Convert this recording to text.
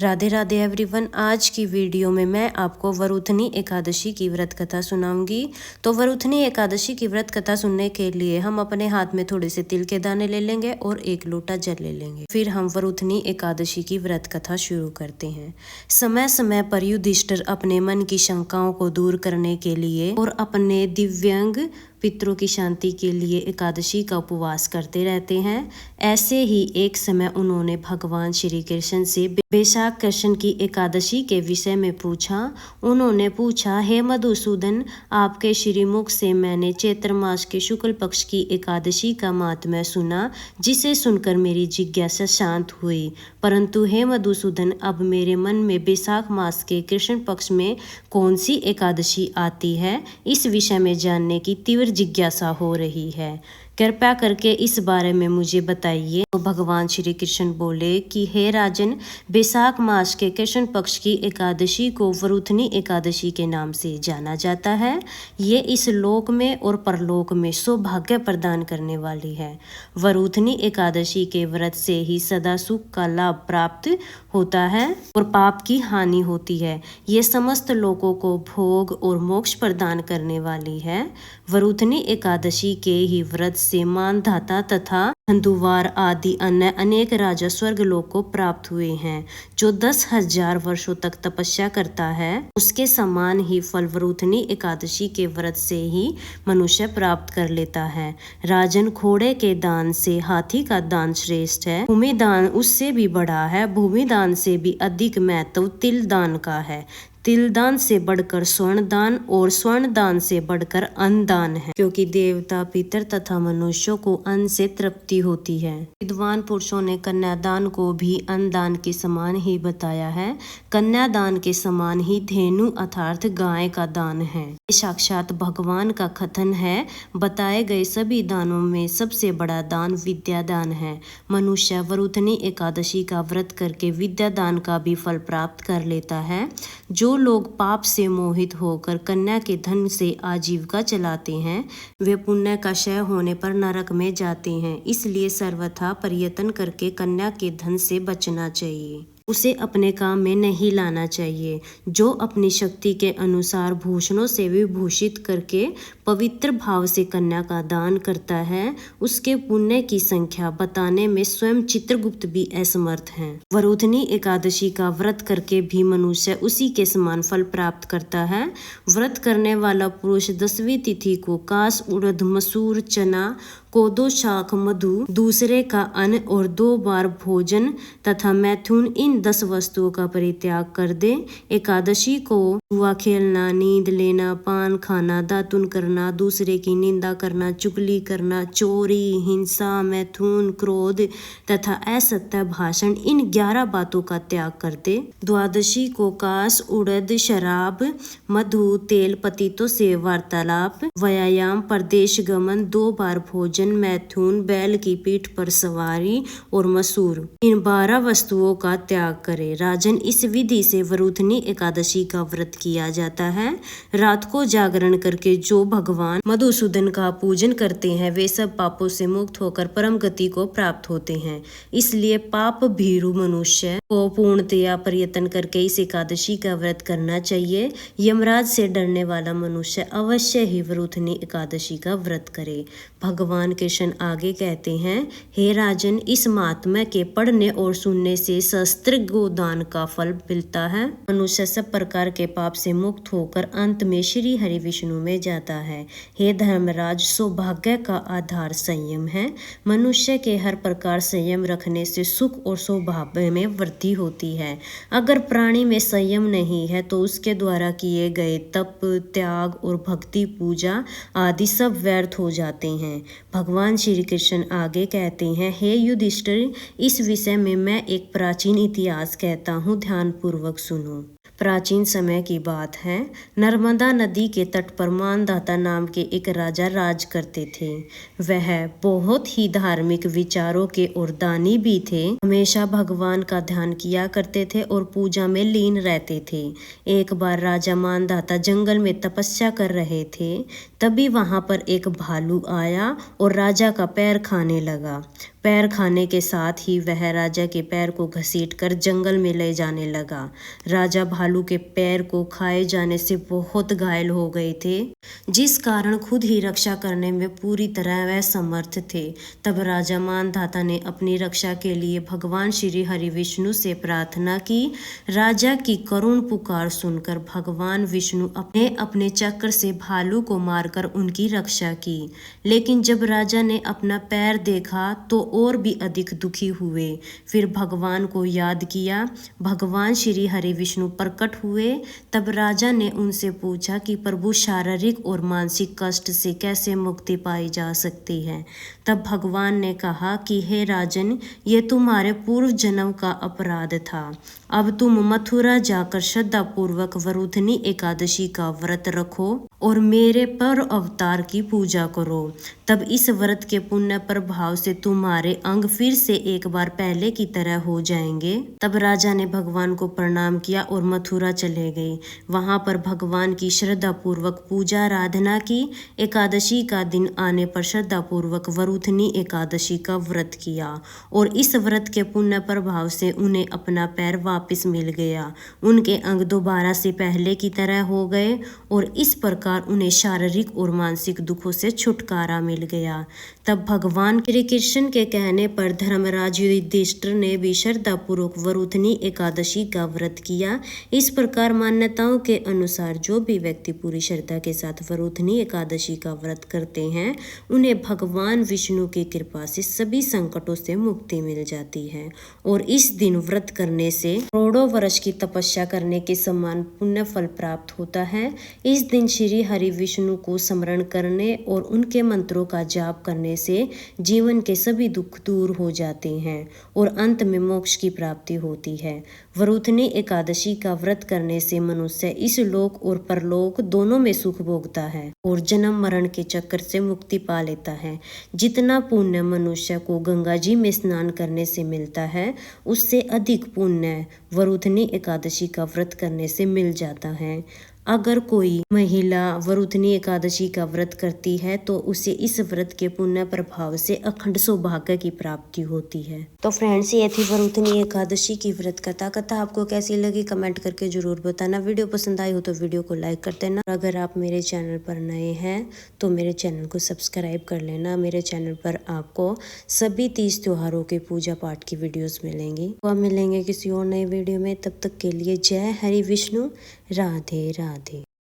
Radhe Radhe everyone. आज की video में मैं आपको वरुथनी एकादशी की व्रत कथा सुनाऊंगी। तो वरुथनी एकादशी की व्रत कथा सुनने के लिए हम अपने हाथ में थोड़े से तिल के दाने ले लेंगे और एक लोटा जल ले लेंगे। फिर हम वरुथनी एकादशी की व्रत कथा शुरू करते हैं। समय समय पर युधिष्ठिर अपने मन की शंकाओं को दूर करने के लिए और अपने दिव्यांग पितरों की शांति के लिए एकादशी का उपवास करते रहते हैं। ऐसे ही एक समय उन्होंने भगवान श्री कृष्ण से वैशाख कृष्ण की एकादशी के विषय में पूछा। उन्होंने पूछा, हे मधुसूदन, आपके श्रीमुख से मैंने चैत्र मास के शुक्ल पक्ष की एकादशी का महात्म्य सुना, जिसे सुनकर मेरी जिज्ञासा शांत हुई। परंतु हे मधुसूदन, अब मेरे मन में वैशाख मास के कृष्ण पक्ष में कौन सी एकादशी आती है, इस विषय में जानने की तीव्र जिज्ञासा हो रही है। कृपया करके इस बारे में मुझे बताइए। तो भगवान श्री कृष्ण बोले कि हे राजन, वैशाख मास के कृष्ण पक्ष की एकादशी को वरुथनी एकादशी के नाम से जाना जाता है। ये इस लोक में और परलोक में सौभाग्य प्रदान करने वाली है। वरुथनी एकादशी के व्रत से ही सदा सुख का लाभ प्राप्त होता है और पाप की हानि होती है। ये समस्त लोगों को भोग और मोक्ष प्रदान करने वाली है। वरुथनी एकादशी के ही व्रत से मानधाता तथा धुंधुवार आदि अन्य अनेक राजा स्वर्ग लोक को प्राप्त हुए हैं। जो 10,000 वर्षों तक तपस्या करता है, उसके समान ही फल वरुथनी एकादशी के व्रत से ही मनुष्य प्राप्त कर लेता है। राजन, घोड़े के दान से हाथी का दान श्रेष्ठ है। भूमि दान उससे भी बड़ा है। भूमि दान से भी अधिक महत्व तिल दान का है। तिल दान से बढ़कर स्वर्ण दान और स्वर्ण दान से बढ़कर अन्न दान है, क्योंकि देवता, पितर तथा मनुष्यों को अन्न से तृप्ति होती है। विद्वान पुरुषों ने कन्यादान को भी अन्न दान के समान ही बताया है। कन्यादान के समान ही धेनु अर्थात गाय का दान है। ये साक्षात भगवान का कथन है। बताए गए सभी दानों में सबसे बड़ा दान विद्या दान है। मनुष्य वरुथनी एकादशी का व्रत करके विद्या दान का भी फल प्राप्त कर लेता है। जो लोग पाप से मोहित होकर कन्या के धन से आजीविका चलाते हैं, वे पुण्य का क्षय होने पर नरक में जाते हैं। इसलिए सर्वथा प्रयत्न करके कन्या के धन से बचना चाहिए। उसे अपने काम में नहीं लाना चाहिए। जो अपनी शक्ति के अनुसार भूषणों से विभूषित करके पवित्र भाव से कन्या का दान करता है, उसके पुण्य की संख्या बताने में स्वयं चित्रगुप्त भी असमर्थ हैं। वरुथनी एकादशी का व्रत करके भी मनुष्य उसी के समान फल प्राप्त करता है। व्रत करने वाला पुरुष 10वीं तिथि को कास, उड़द, मसूर, चना, कोदो, शाक, मधु, दूसरे का अन्न और 2 बार भोजन तथा मैथुन, इन 10 वस्तुओं का परित्याग कर दे। एकादशी को जुआ खेलना, नींद लेना, पान खाना, दातुन करना, दूसरे की निंदा करना, चुगली करना, चोरी, हिंसा, मैथुन, क्रोध तथा असत्य भाषण, इन 11 बातों का त्याग कर दे। द्वादशी को कास, उड़द, शराब, मधु, तेल, पतितों से वार्तालाप, व्यायाम, परदेश गमन, 2 बार भोजन, मैथुन, बैल की पीठ पर सवारी और मसूर, इन 12 वस्तुओं का त्याग करे। राजन, इस विधि से वरुथनी एकादशी का व्रत किया जाता है। रात को जागरण करके जो भगवान मधुसूदन का पूजन करते हैं, वे सब पापों से मुक्त होकर परम गति को प्राप्त होते हैं। इसलिए पाप भीरु मनुष्य को पूर्णतया प्रयत्न करके इस एकादशी का व्रत करना चाहिए। यमराज से डरने वाला मनुष्य अवश्य ही वरुथनी एकादशी का व्रत करे। भगवान कृष्ण आगे कहते हैं, हे राजन, इस महात्म्य के पढ़ने और सुनने से शस्त्र गोदान का फल मिलता है। मनुष्य सब प्रकार के पाप से मुक्त होकर अंत में श्री हरि विष्णु में जाता है। हे धर्मराज, सौभाग्य का आधार संयम है। मनुष्य के हर प्रकार संयम रखने से सुख और सौभाग्य में वृद्धि होती है। अगर प्राणी में संयम नहीं है तो उसके द्वारा किए गए तप, त्याग और भक्ति, पूजा आदि सब व्यर्थ हो जाते हैं। भगवान श्री कृष्ण आगे कहते हैं, हे युधिष्ठिर, इस विषय में मैं एक प्राचीन इतिहास कहता हूँ, ध्यान पूर्वक सुनो। प्राचीन समय की बात है। नर्मदा नदी के तट पर मानधाता नाम के एक राजा राज करते थे। वह बहुत ही धार्मिक विचारों के और दानी भी थे। हमेशा भगवान का ध्यान किया करते थे और पूजा में लीन रहते थे। एक बार राजा मानधाता जंगल में तपस्या कर रहे थे। तभी वहां पर एक भालू आया और राजा का पैर खाने लगा। पैर खाने के साथ ही वह राजा के पैर को घसीटकर जंगल में ले जाने लगा। राजा भालू के पैर को खाए जाने से बहुत घायल हो गए थे, जिस कारण खुद ही रक्षा करने में पूरी तरह वह समर्थ थे। तब राजा मानधाता ने अपनी रक्षा के लिए भगवान श्री हरि विष्णु से प्रार्थना की। राजा की करुण पुकार सुनकर भगवान विष्णु अपने अपने चक्र से भालू को मारकर उनकी रक्षा की। लेकिन जब राजा ने अपना पैर देखा तो और भी अधिक दुखी हुए। फिर भगवान को याद किया। भगवान श्री हरि विष्णु प्रकट हुए। तब राजा ने उनसे पूछा कि प्रभु, शारीरिक और मानसिक कष्ट से कैसे मुक्ति पाई जा सकती है। तब भगवान ने कहा कि हे राजन, ये तुम्हारे पूर्व जन्म का अपराध था। अब तुम मथुरा जाकर श्रद्धा पूर्वक वरुथनी एकादशी का व्रत रखो और मेरे पर अवतार की पूजा करो। तब इस व्रत के पुण्य प्रभाव से तुम्हारे अंग फिर से एक बार पहले की तरह हो जाएंगे। तब राजा ने भगवान को प्रणाम किया और मथुरा चले गए। वहां पर भगवान की श्रद्धा पूर्वक पूजा आराधना की। एकादशी का दिन आने पर श्रद्धा पूर्वक वरुथनी एकादशी का व्रत किया और इस व्रत के पुण्य प्रभाव से उन्हें अपना पैर वापस मिल गया। उनके अंग दोबारा से पहले की तरह हो गए और इस प्रकार उन्हें शारीरिक और मानसिक दुखों से छुटकारा मिल गया। तब भगवान श्री कृष्ण के कहने पर धर्मराज युधिष्ठिर ने भी श्रद्धा पूर्वक वरुथनी एकादशी का व्रत किया। इस प्रकार मान्यताओं के अनुसार जो भी व्यक्ति पूरी श्रद्धा के साथ वरुथनी एकादशी का व्रत करते हैं, उन्हें भगवान विष्णु की कृपा से सभी संकटों से मुक्ति मिल जाती है और इस दिन व्रत करने से करोड़ों वर्ष की तपस्या करने के समान पुण्य फल प्राप्त होता है। इस दिन श्री हरि विष्णु को स्मरण करने और उनके मंत्रों का जाप करने से जीवन के सभी दुख दूर हो जाते हैं और अंत में मोक्ष की प्राप्ति होती है। वरुथनी एकादशी का व्रत करने से मनुष्य इस लोक और परलोक दोनों में सुख भोगता है और जन्म मरण के चक्कर से मुक्ति पा लेता है। जितना पुण्य मनुष्य को गंगा जी में स्नान करने से मिलता है, उससे अधिक पुण्य वरुथनी एकादशी का व्रत करने से मिल जाता है। अगर कोई महिला वरुथनी एकादशी का व्रत करती है तो उसे इस व्रत के पुण्य प्रभाव से अखंड सौभाग्य की प्राप्ति होती है। तो फ्रेंड्स, ये थी वरुथनी एकादशी की व्रत कथा आपको कैसी लगी कमेंट करके जरूर बताना। वीडियो पसंद आई हो तो वीडियो को लाइक कर देना। अगर आप मेरे चैनल पर नए हैं तो मेरे चैनल को सब्सक्राइब कर लेना। मेरे चैनल पर आपको सभी 30 त्योहारों के पूजा पाठ की वीडियोस मिलेंगी। तो आप मिलेंगे किसी और नए वीडियो में। तब तक के लिए जय हरि विष्णु, राधे राधे।